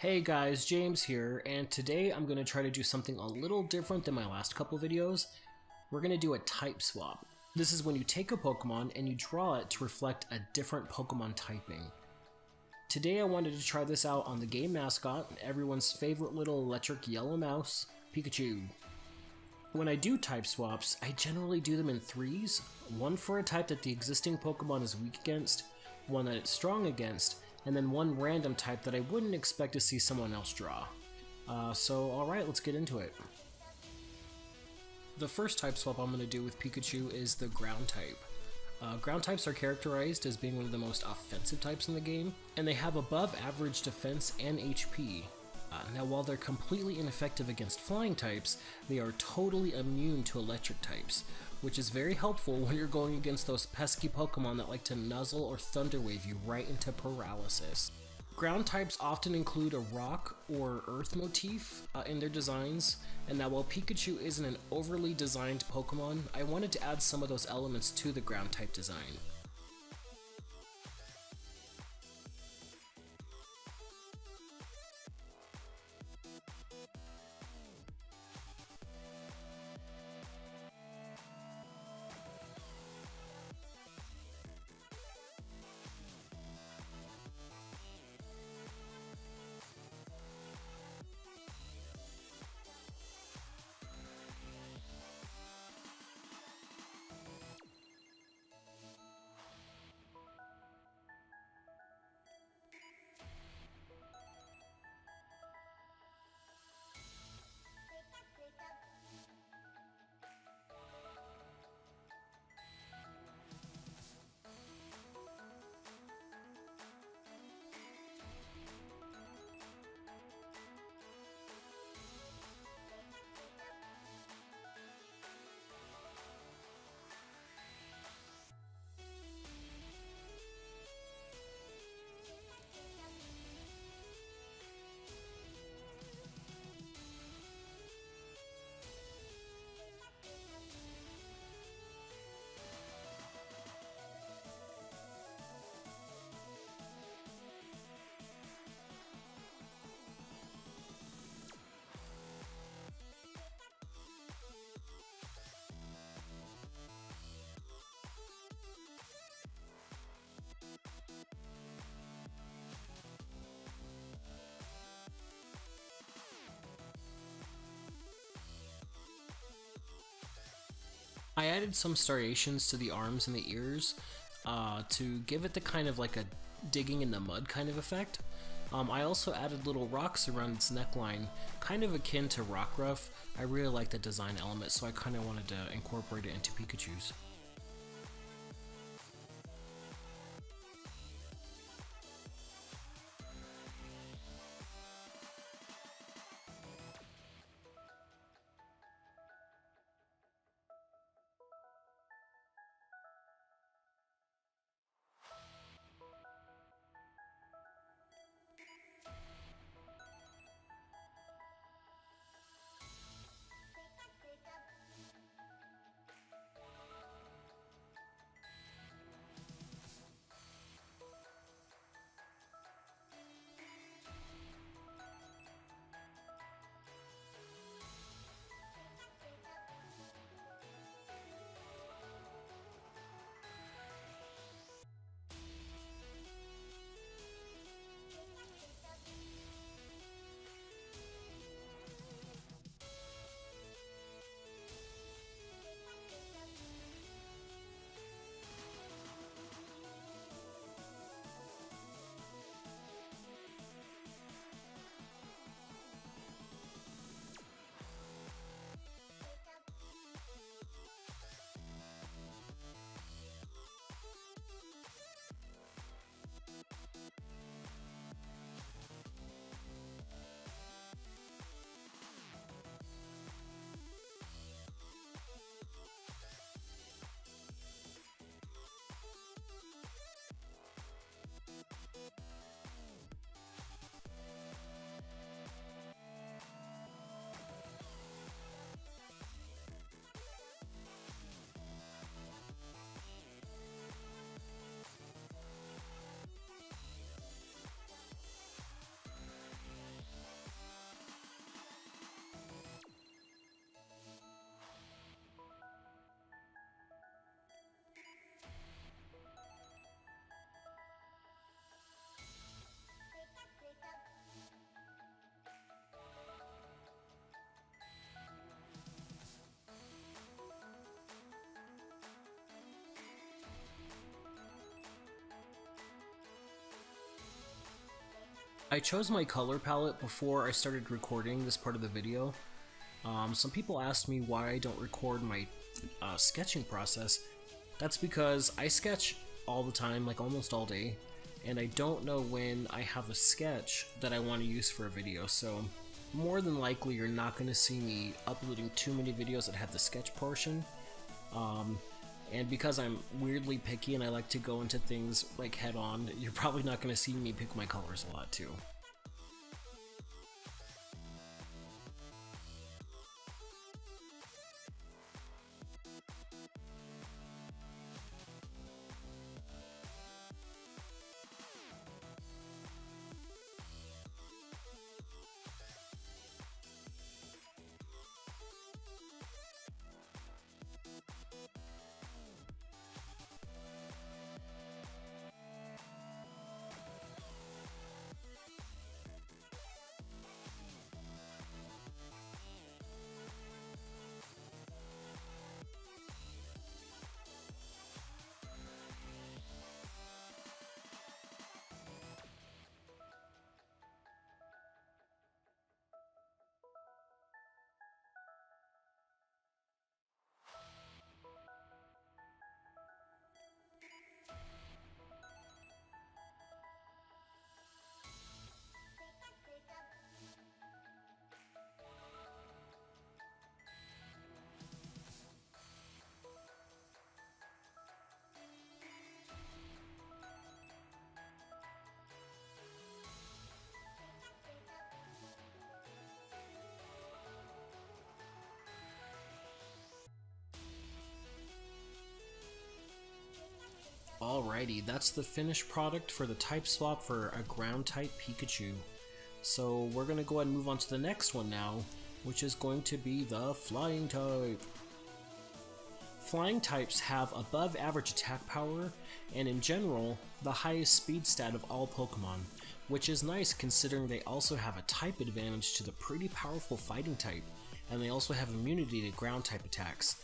Hey guys, James here, and today I'm going to try to do something a little different than my last couple videos. We're going to do a type swap. This is when you take a Pokemon and you draw it to reflect a different Pokemon typing. Today I wanted to try this out on the game mascot, everyone's favorite little electric yellow mouse, Pikachu. When I do type swaps, I generally do them in threes, one for a type that the existing Pokemon is weak against, one that it's strong against, and then one random type that I wouldn't expect to see someone else draw. So alright, let's get into it. The first type swap I'm going to do with Pikachu is the ground type. Ground types are characterized as being one of the most offensive types in the game, and they have above average defense and HP. Now while they're completely ineffective against flying types, they are totally immune to electric types, which is very helpful when you're going against those pesky Pokemon that like to nuzzle or thunder wave you right into paralysis. Ground types often include a rock or earth motif in their designs, and now while Pikachu isn't an overly designed Pokemon, I wanted to add some of those elements to the ground type design. I added some striations to the arms and the ears to give it the kind of like a digging in the mud kind of effect. I also added little rocks around its neckline, kind of akin to Rockruff. I really like that design element, so I kind of wanted to incorporate it into Pikachu's. I chose my color palette before I started recording this part of the video. Some people asked me why I don't record my sketching process. That's because I sketch all the time, like almost all day, and I don't know when I have a sketch that I want to use for a video, so more than likely you're not going to see me uploading too many videos that have the sketch portion. And because I'm weirdly picky and I like to go into things like head on, you're probably not going to see me pick my colors a lot too. Alrighty, that's the finished product for the type swap for a ground type Pikachu. So we're going to go ahead and move on to the next one now, which is going to be the flying type. Flying types have above average attack power, and in general, the highest speed stat of all Pokemon, which is nice considering they also have a type advantage to the pretty powerful fighting type, and they also have immunity to ground type attacks.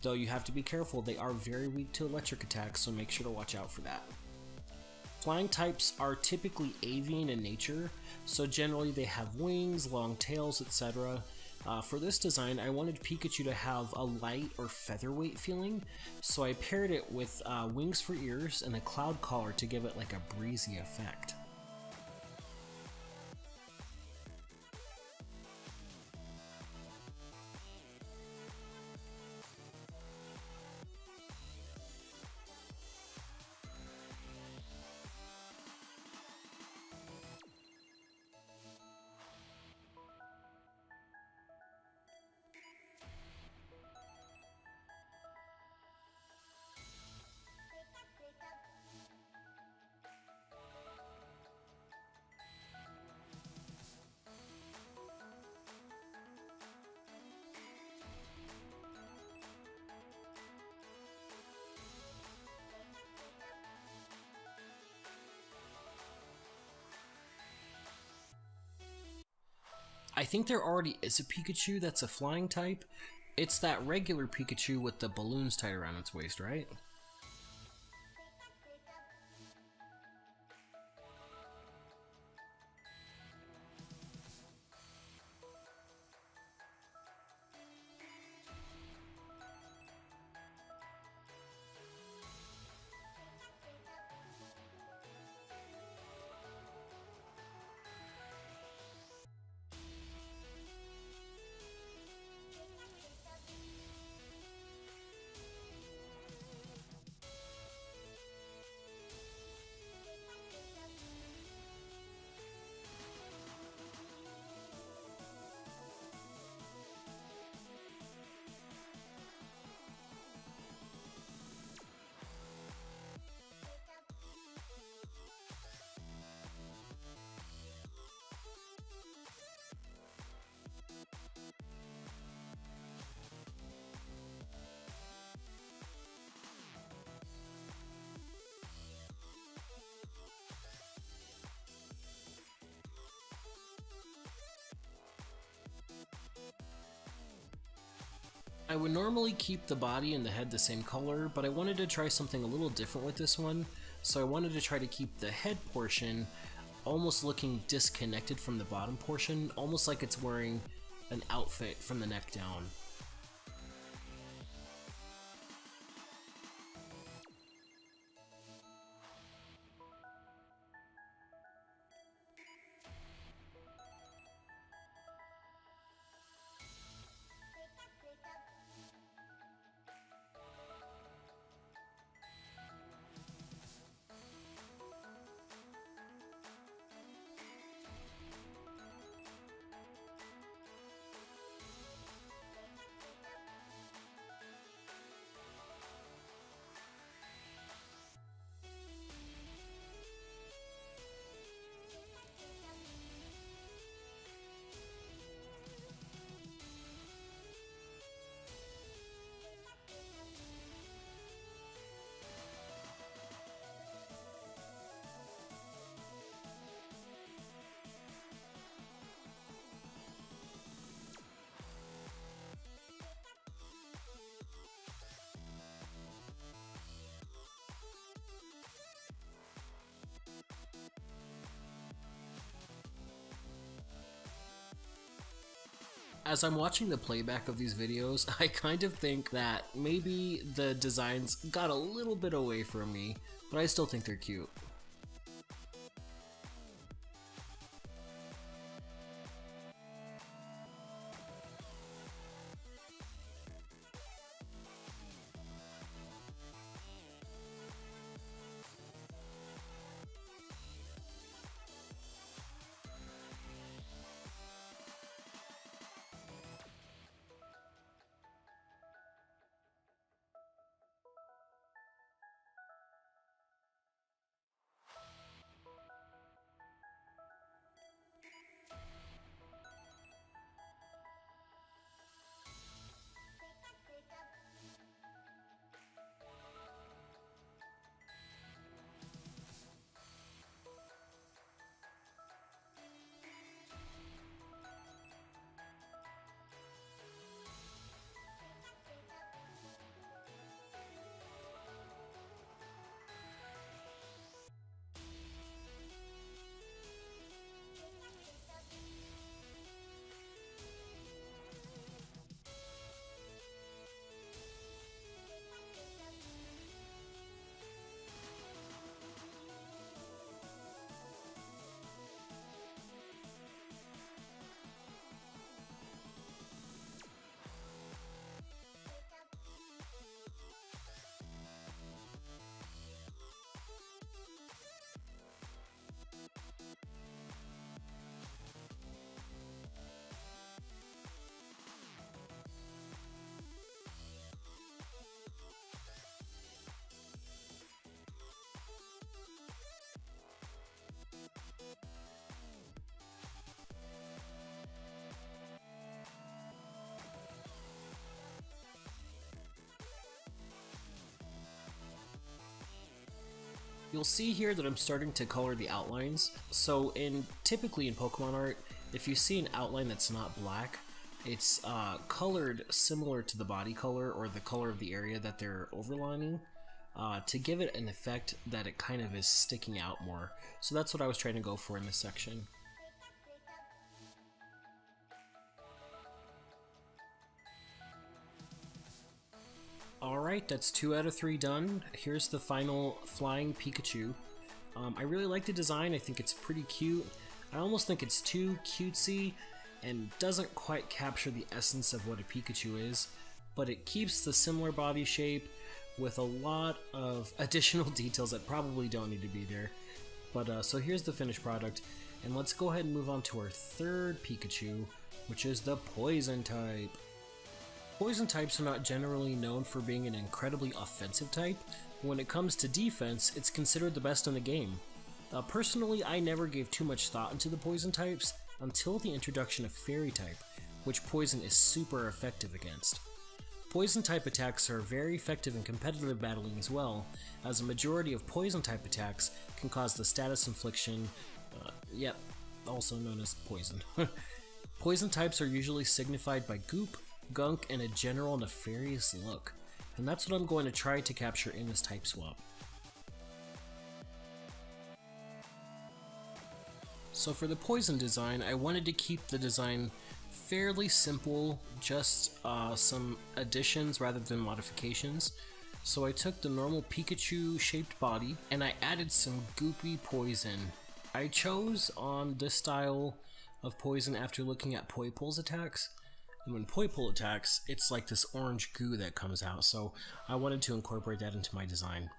Though you have to be careful, they are very weak to electric attacks, so make sure to watch out for that. Flying types are typically avian in nature, so generally they have wings, long tails, etc. For this design, I wanted Pikachu to have a light or featherweight feeling, so I paired it with wings for ears and a cloud collar to give it like a breezy effect. I think there already is a Pikachu that's a flying type. It's that regular Pikachu with the balloons tied around its waist, right? I would normally keep the body and the head the same color, but I wanted to try something a little different with this one, so I wanted to try to keep the head portion almost looking disconnected from the bottom portion, almost like it's wearing an outfit from the neck down. As I'm watching the playback of these videos, I kind of think that maybe the designs got a little bit away from me, but I still think they're cute. You'll see here that I'm starting to color the outlines. So typically in Pokemon art, if you see an outline that's not black, it's colored similar to the body color or the color of the area that they're overlining to give it an effect that it kind of is sticking out more. So that's what I was trying to go for in this section. Alright, that's 2 out of 3 done. Here's the final flying Pikachu. I really like the design, I think it's pretty cute. I almost think it's too cutesy and doesn't quite capture the essence of what a Pikachu is, but it keeps the similar body shape with a lot of additional details that probably don't need to be there. But so here's the finished product, and let's go ahead and move on to our third Pikachu, which is the Poison type. Poison types are not generally known for being an incredibly offensive type, but when it comes to defense, it's considered the best in the game. Personally, I never gave too much thought into the poison types until the introduction of Fairy type, which poison is super effective against. Poison type attacks are very effective in competitive battling as well, as a majority of poison type attacks can cause the status infliction, also known as poison. Poison types are usually signified by goop, gunk, and a general nefarious look, and that's what I'm going to try to capture in this type swap. So for the poison design, I wanted to keep the design fairly simple, just some additions rather than modifications. So I took the normal Pikachu shaped body and I added some goopy poison. I chose on this style of poison after looking at Poipol's attacks. And when Poipol attacks, it's like this orange goo that comes out, so I wanted to incorporate that into my design.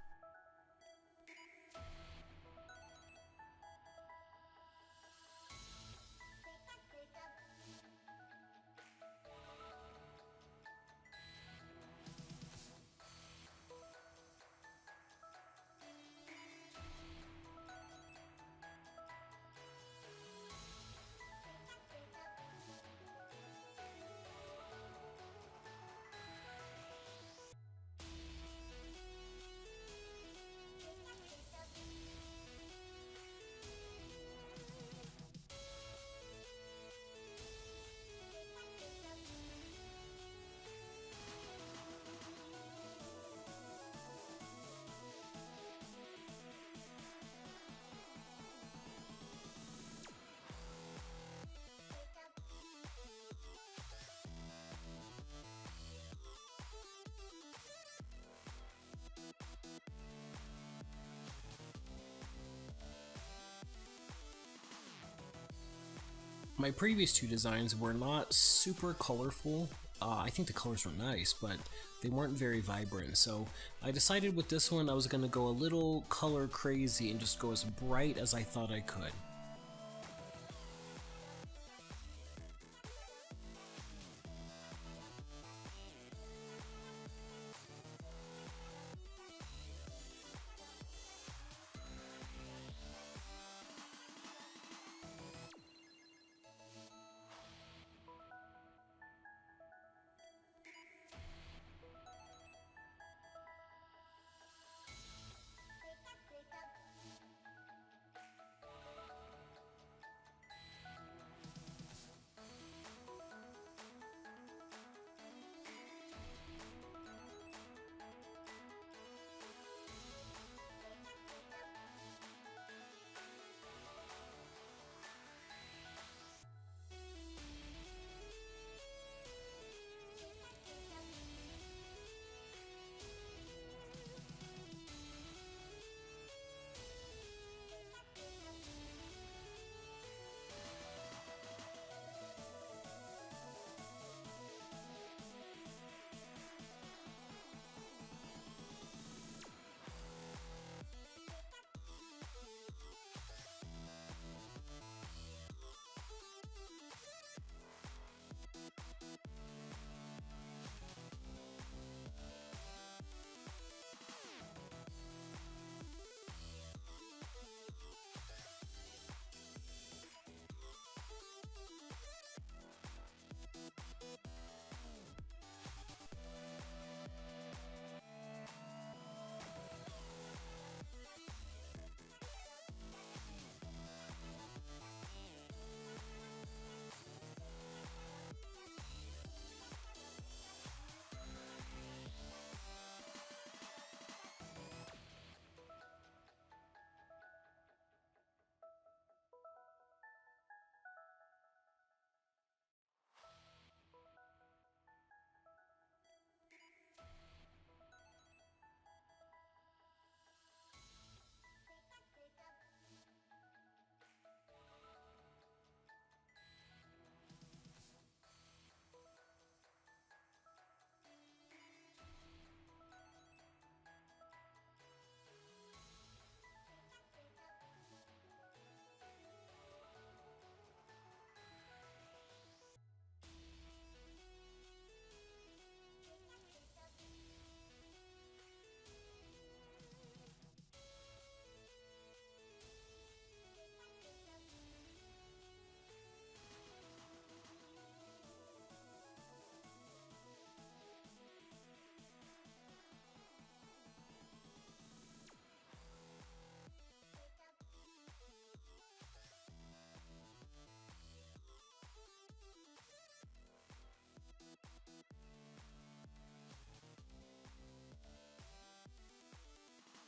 My previous two designs were not super colorful. I think the colors were nice, but they weren't very vibrant, so I decided with this one I was going to go a little color crazy and just go as bright as I thought I could.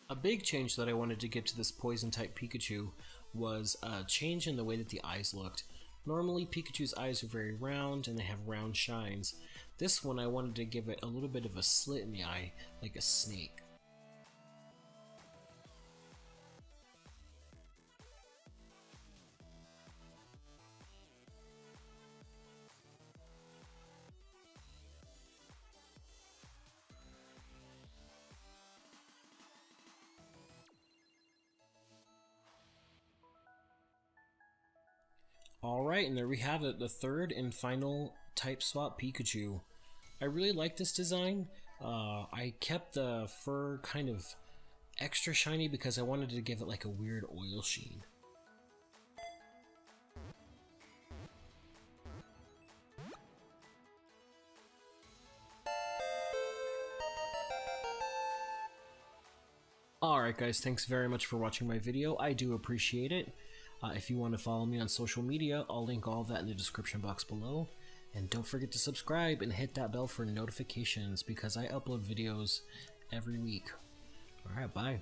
A big change that I wanted to give to this poison type Pikachu was a change in the way that the eyes looked. Normally Pikachu's eyes are very round and they have round shines. This one I wanted to give it a little bit of a slit in the eye, like a snake. Alright, and there we have it, the third and final type swap Pikachu. I really like this design. I kept the fur kind of extra shiny because I wanted to give it like a weird oil sheen. Alright guys, thanks very much for watching my video. I do appreciate it. If you want to follow me on social media, I'll link all that in the description box below. And don't forget to subscribe and hit that bell for notifications because I upload videos every week. Alright, bye.